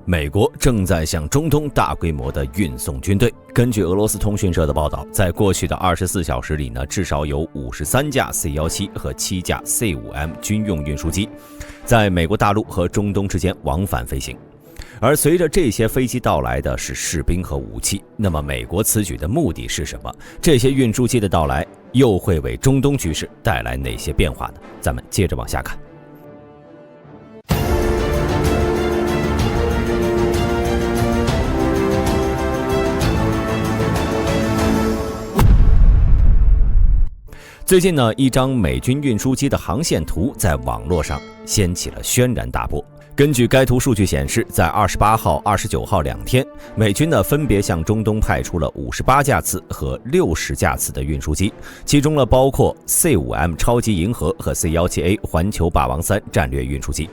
美国正在向中东大规模的运送军队。根据俄罗斯通讯社的报道，在过去的24小时里呢，至少有53架 C-17和7架 C-5M 军用运输机，在美国大陆和中东之间往返飞行。而随着这些飞机到来的是士兵和武器，那么美国此举的目的是什么？这些运输机的到来又会为中东局势带来哪些变化呢？咱们接着往下看。最近呢，一张美军运输机的航线图在网络上掀起了轩然大波。根据该图数据显示，在28号、29号2天，美军呢分别向中东派出了58架次和60架次的运输机，其中呢包括 C-5M 超级银河和 C-17A 环球霸王3战略运输机。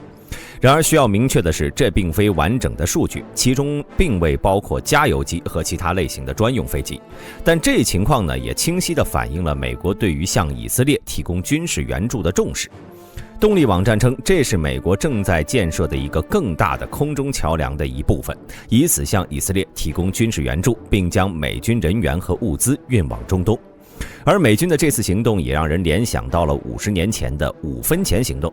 然而需要明确的是，这并非完整的数据，其中并未包括加油机和其他类型的专用飞机。但这一情况呢，也清晰地反映了美国对于向以色列提供军事援助的重视。动力网站称，这是美国正在建设的一个更大的空中桥梁的一部分，以此向以色列提供军事援助，并将美军人员和物资运往中东。而美军的这次行动也让人联想到了50年前的5分钱行动。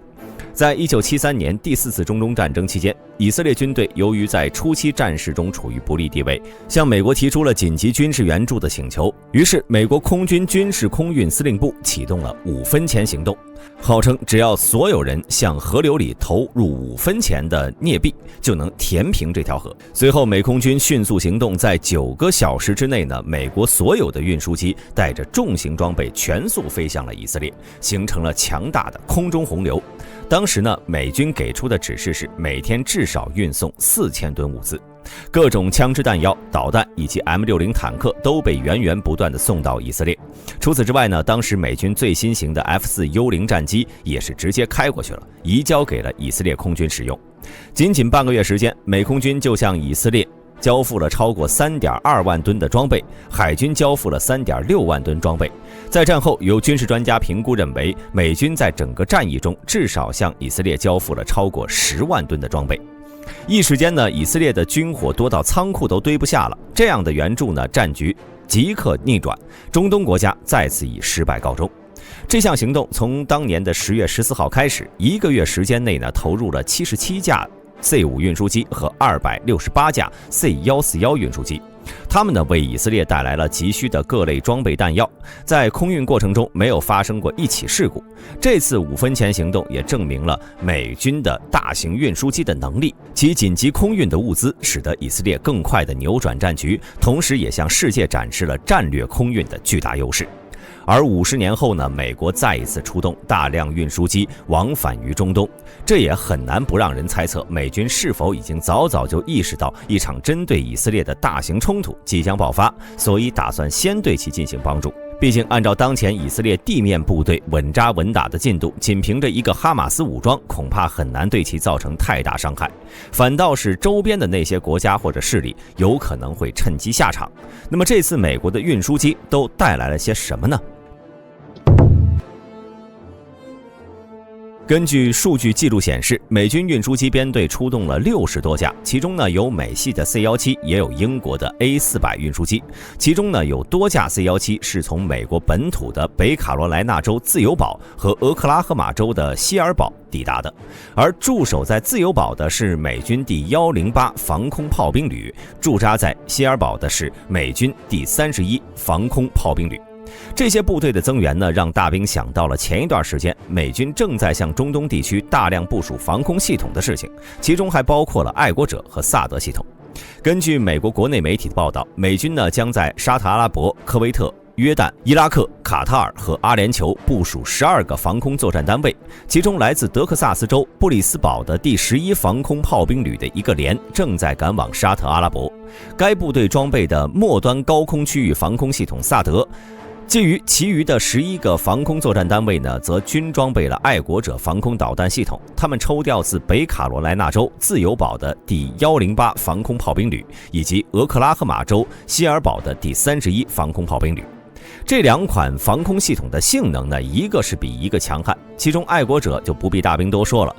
在1973年第4次中东战争期间，以色列军队由于在初期战事中处于不利地位，向美国提出了紧急军事援助的请求。于是，美国空军军事空运司令部启动了5分钱行动，号称只要所有人向河流里投入5分钱的镍币，就能填平这条河。随后，美空军迅速行动，在9个小时之内呢，美国所有的运输机带着重型装备全速飞向了以色列，形成了强大的空中洪流。当时呢，美军给出的指示是每天至少运送4000吨物资，各种枪支弹药、导弹以及 M60 坦克都被源源不断地送到以色列。除此之外呢，当时美军最新型的 F4 幽灵战机也是直接开过去了，移交给了以色列空军使用。仅仅半个月时间，美空军就向以色列交付了超过3.2万吨的装备，海军交付了3.6万吨装备。在战后，有军事专家评估认为，美军在整个战役中至少向以色列交付了超过10万吨的装备。一时间呢，以色列的军火多到仓库都堆不下了，这样的援助呢，战局即刻逆转，中东国家再次以失败告终。这项行动从当年的10月14号开始，1个月时间内呢，投入了77架C-5运输机和268架 C-141运输机，他们呢为以色列带来了急需的各类装备弹药，在空运过程中没有发生过一起事故。这次5分钱行动也证明了美军的大型运输机的能力，其紧急空运的物资使得以色列更快地扭转战局，同时也向世界展示了战略空运的巨大优势。而50年后呢，美国再一次出动大量运输机往返于中东，这也很难不让人猜测美军是否已经早就意识到一场针对以色列的大型冲突即将爆发，所以打算先对其进行帮助。毕竟按照当前以色列地面部队稳扎稳打的进度，仅凭着一个哈马斯武装恐怕很难对其造成太大伤害，反倒是周边的那些国家或者势力有可能会趁机下场。那么这次美国的运输机都带来了些什么呢？根据数据记录显示，美军运输机编队出动了60多架，其中呢有美系的 C-17，也有英国的 A400 运输机，其中呢有多架 C-17是从美国本土的北卡罗来纳州自由堡和俄克拉荷马州的希尔堡抵达的，而驻守在自由堡的是美军第108防空炮兵旅，驻扎在希尔堡的是美军第31防空炮兵旅。这些部队的增援呢，让大兵想到了前一段时间美军正在向中东地区大量部署防空系统的事情，其中还包括了爱国者和萨德系统。根据美国国内媒体的报道，美军呢将在沙特阿拉伯、科威特、约旦、伊拉克、卡塔尔和阿联酋部署12个防空作战单位，其中来自德克萨斯州布里斯堡的第11防空炮兵旅的一个连正在赶往沙特阿拉伯。该部队装备的末端高空区域防空系统萨德，至于其余的11个防空作战单位呢，则均装备了爱国者防空导弹系统。他们抽调自北卡罗来纳州自由堡的第108防空炮兵旅，以及俄克拉荷马州希尔堡的第31防空炮兵旅。这2款防空系统的性能呢，一个是比一个强悍，其中爱国者就不必大兵多说了。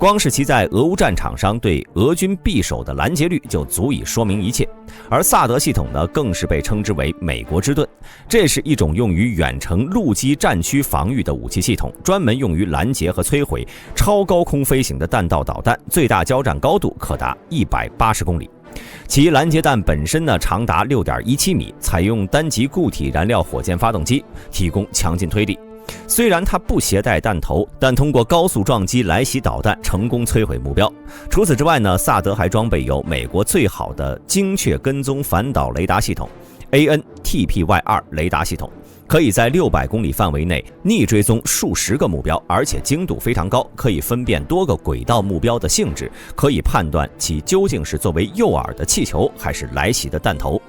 光是其在俄乌战场上对俄军匕首的拦截率就足以说明一切。而萨德系统呢，更是被称之为美国之盾，这是一种用于远程陆基战区防御的武器系统，专门用于拦截和摧毁超高空飞行的弹道导弹，最大交战高度可达180公里。其拦截弹本身呢长达6.17米，采用单级固体燃料火箭发动机，提供强劲推力。虽然它不携带弹头，但通过高速撞击来袭导弹成功摧毁目标。除此之外呢，萨德还装备有美国最好的精确跟踪反导雷达系统 AN-TPY-2 雷达系统，可以在600公里范围内逆追踪数十个目标，而且精度非常高，可以分辨多个轨道目标的性质，可以判断其究竟是作为诱饵的气球还是来袭的弹头。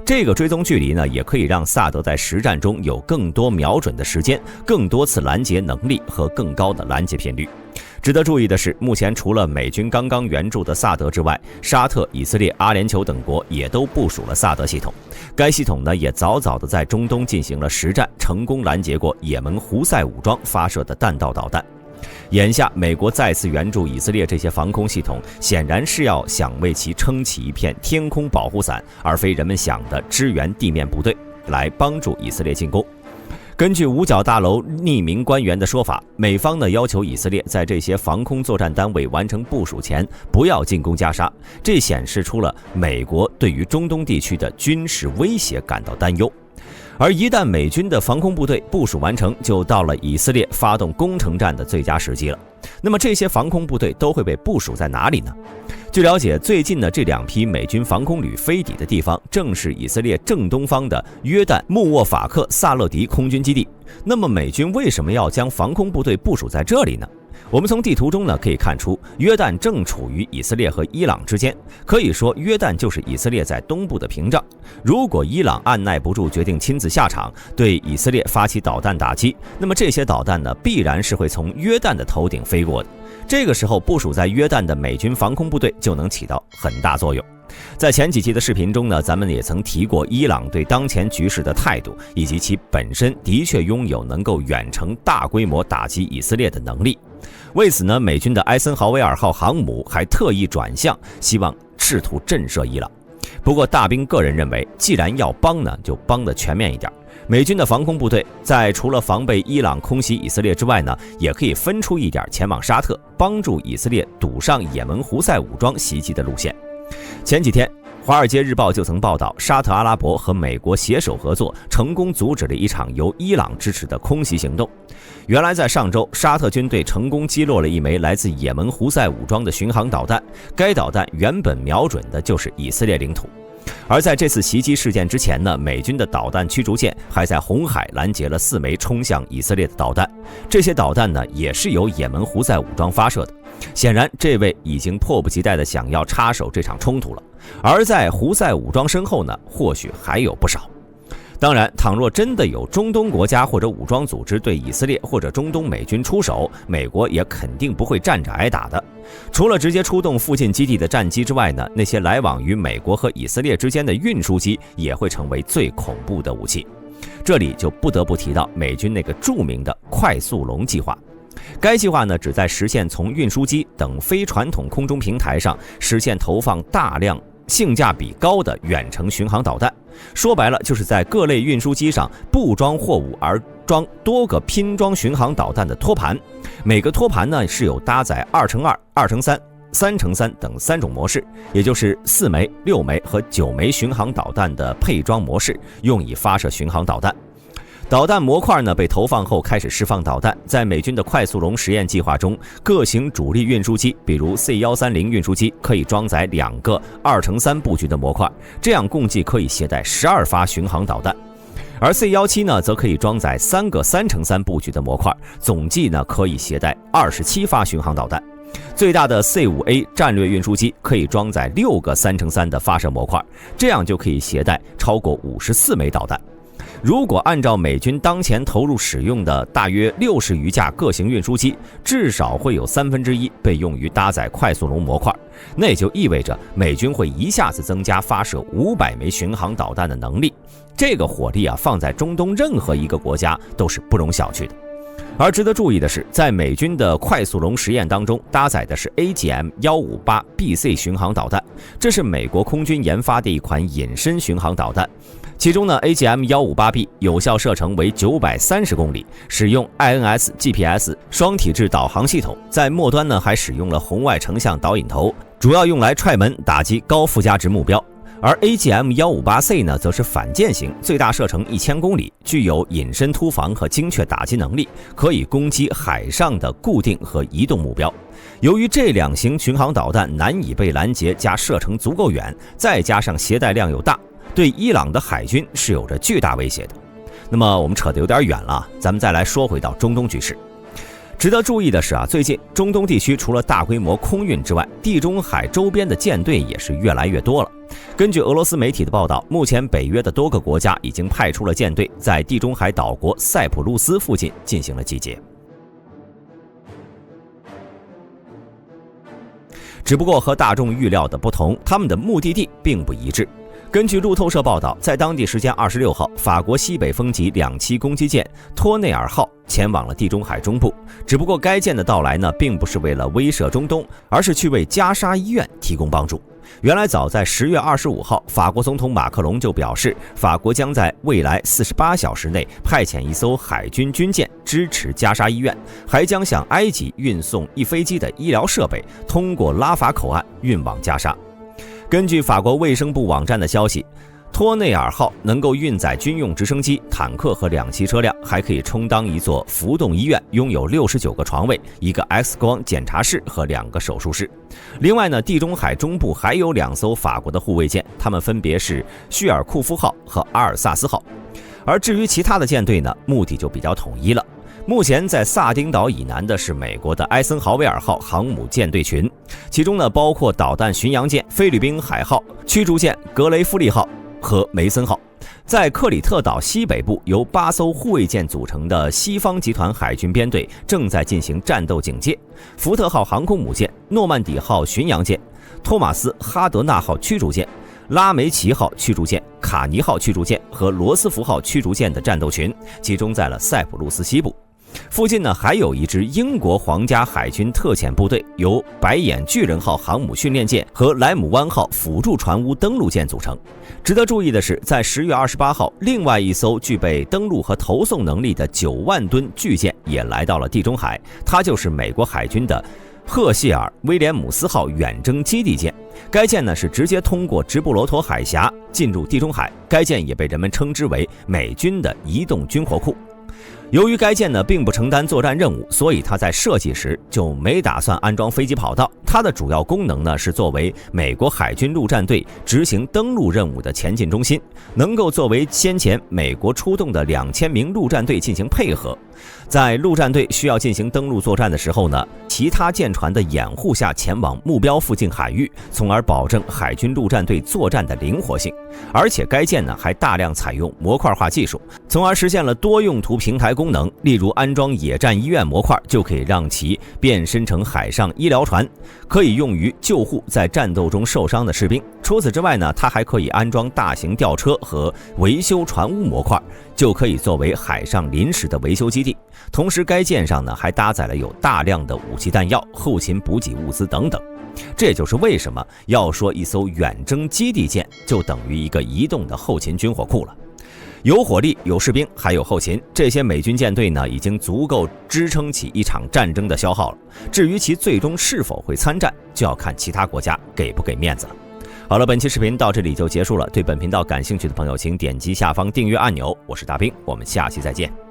这个追踪距离呢，也可以让萨德在实战中有更多瞄准的时间、更多次拦截能力和更高的拦截频率。值得注意的是，目前除了美军刚刚援助的萨德之外，沙特、以色列、阿联酋等国也都部署了萨德系统。该系统呢，也早早地在中东进行了实战，成功拦截过也门胡塞武装发射的弹道导弹。眼下，美国再次援助以色列这些防空系统，显然是要想为其撑起一片天空保护伞，而非人们想的支援地面部队，来帮助以色列进攻。根据五角大楼匿名官员的说法，美方呢要求以色列在这些防空作战单位完成部署前不要进攻加沙，这显示出了美国对于中东地区的军事威胁感到担忧。而一旦美军的防空部队部署完成，就到了以色列发动攻城战的最佳时机了。那么这些防空部队都会被部署在哪里呢？据了解，最近的这2批美军防空旅飞抵的地方，正是以色列正东方的约旦穆沃法克萨勒迪空军基地。那么美军为什么要将防空部队部署在这里呢？我们从地图中呢可以看出，约旦正处于以色列和伊朗之间，可以说约旦就是以色列在东部的屏障。如果伊朗按耐不住，决定亲自下场对以色列发起导弹打击，那么这些导弹呢必然是会从约旦的头顶飞过的。这个时候部署在约旦的美军防空部队就能起到很大作用。在前几期的视频中呢，咱们也曾提过伊朗对当前局势的态度，以及其本身的确拥有能够远程大规模打击以色列的能力。为此呢，美军的埃森豪威尔号航母还特意转向，希望试图震慑伊朗。不过大兵个人认为，既然要帮呢，就帮得全面一点。美军的防空部队在除了防备伊朗空袭以色列之外呢，也可以分出一点前往沙特，帮助以色列堵上也门胡塞武装袭击的路线。前几天《华尔街日报》就曾报道，沙特阿拉伯和美国携手合作，成功阻止了一场由伊朗支持的空袭行动。原来在上周，沙特军队成功击落了一枚来自也门胡塞武装的巡航导弹，该导弹原本瞄准的就是以色列领土。而在这次袭击事件之前呢，美军的导弹驱逐舰还在红海拦截了4枚冲向以色列的导弹，这些导弹呢也是由也门胡塞武装发射的。显然，这位已经迫不及待地想要插手这场冲突了。而在胡塞武装身后呢，或许还有不少。当然，倘若真的有中东国家或者武装组织对以色列或者中东美军出手，美国也肯定不会站着挨打的。除了直接出动附近基地的战机之外呢，那些来往于美国和以色列之间的运输机也会成为最恐怖的武器。这里就不得不提到美军那个著名的快速龙计划。该计划呢，旨在实现从运输机等非传统空中平台上实现投放大量性价比高的远程巡航导弹。说白了，就是在各类运输机上不装货物而装多个拼装巡航导弹的托盘。每个托盘呢是有搭载2×2、2×3、3×3等3种模式，也就是4枚、6枚和9枚巡航导弹的配装模式，用以发射巡航导弹。导弹模块呢被投放后开始释放导弹。在美军的快速龙实验计划中，各型主力运输机，比如 C130 运输机，可以装载2个2×3布局的模块，这样共计可以携带12发巡航导弹。而 C17 呢，则可以装载3个3×3布局的模块，总计呢可以携带27发巡航导弹。最大的 C5A 战略运输机可以装载6个3×3的发射模块，这样就可以携带超过54枚导弹。如果按照美军当前投入使用的大约60余架各型运输机，至少会有1/3被用于搭载快速龙模块，那也就意味着美军会一下子增加发射500枚巡航导弹的能力。这个火力啊，放在中东任何一个国家都是不容小觑的。而值得注意的是，在美军的快速龙实验当中，搭载的是 AGM-158BC 巡航导弹，这是美国空军研发的一款隐身巡航导弹。其中呢 ，AGM-158B 有效射程为930公里，使用 INS-GPS 双体制导航系统，在末端呢还使用了红外成像导引头，主要用来踹门打击高附加值目标。而 AGM-158C 呢，则是反舰型，最大射程1000公里，具有隐身突防和精确打击能力，可以攻击海上的固定和移动目标。由于这两型巡航导弹难以被拦截，加射程足够远，再加上携带量又大，对伊朗的海军是有着巨大威胁的。那么我们扯得有点远了，咱们再来说回到中东局势。值得注意的是最近中东地区除了大规模空运之外，地中海周边的舰队也是越来越多了。根据俄罗斯媒体的报道，目前北约的多个国家已经派出了舰队，在地中海岛国塞浦路斯附近进行了集结。只不过和大众预料的不同，他们的目的地并不一致。根据路透社报道，在当地时间26号，法国西北风级2栖攻击舰托内尔号前往了地中海中部。只不过该舰的到来呢，并不是为了威慑中东，而是去为加沙医院提供帮助。原来早在10月25号，法国总统马克龙就表示，法国将在未来48小时内派遣一艘海军军舰支持加沙医院，还将向埃及运送一飞机的医疗设备，通过拉法口岸运往加沙。根据法国卫生部网站的消息，托内尔号能够运载军用直升机、坦克和2栖车辆，还可以充当一座浮动医院，拥有69个床位、1个 X 光检查室和2个手术室。另外呢，地中海中部还有2艘法国的护卫舰，它们分别是叙尔库夫号和阿尔萨斯号。而至于其他的舰队呢，目的就比较统一了。目前在萨丁岛以南的是美国的埃森豪威尔号航母舰队群，其中呢包括导弹巡洋舰菲律宾海号、驱逐舰格雷夫利号和梅森号。在克里特岛西北部由8艘护卫舰组成的西方集团海军编队正在进行战斗警戒，福特号航空母舰、诺曼底号巡洋舰、托马斯哈德纳号驱逐舰、拉梅奇号驱逐舰、卡尼号驱逐舰和罗斯福号驱逐舰的战斗群集中在了塞浦路斯西部。附近呢还有一支英国皇家海军特遣部队，由白眼巨人号航母训练舰和莱姆湾号辅助船坞登陆舰组成。值得注意的是，在10月28号，另外一艘具备登陆和投送能力的9万吨巨舰也来到了地中海，它就是美国海军的赫谢尔威廉姆斯号远征基地舰。该舰呢是直接通过直布罗陀海峡进入地中海，该舰也被人们称之为美军的移动军火库。由于该舰呢并不承担作战任务，所以它在设计时就没打算安装飞机跑道。它的主要功能呢是作为美国海军陆战队执行登陆任务的前进中心，能够作为先前美国出动的2000名陆战队进行配合。在陆战队需要进行登陆作战的时候呢，其他舰船的掩护下前往目标附近海域，从而保证海军陆战队作战的灵活性。而且该舰呢还大量采用模块化技术，从而实现了多用途平台功能。例如安装野战医院模块，就可以让其变身成海上医疗船，可以用于救护在战斗中受伤的士兵。除此之外呢，它还可以安装大型吊车和维修船坞模块，就可以作为海上临时的维修基地。同时该舰上呢还搭载了有大量的武器弹药、后勤补给物资等等。这也就是为什么要说一艘远征基地舰就等于一个移动的后勤军火库了。有火力、有士兵，还有后勤，这些美军舰队呢已经足够支撑起一场战争的消耗了。至于其最终是否会参战，就要看其他国家给不给面子了。好了，本期视频到这里就结束了。对本频道感兴趣的朋友，请点击下方订阅按钮。我是大兵，我们下期再见。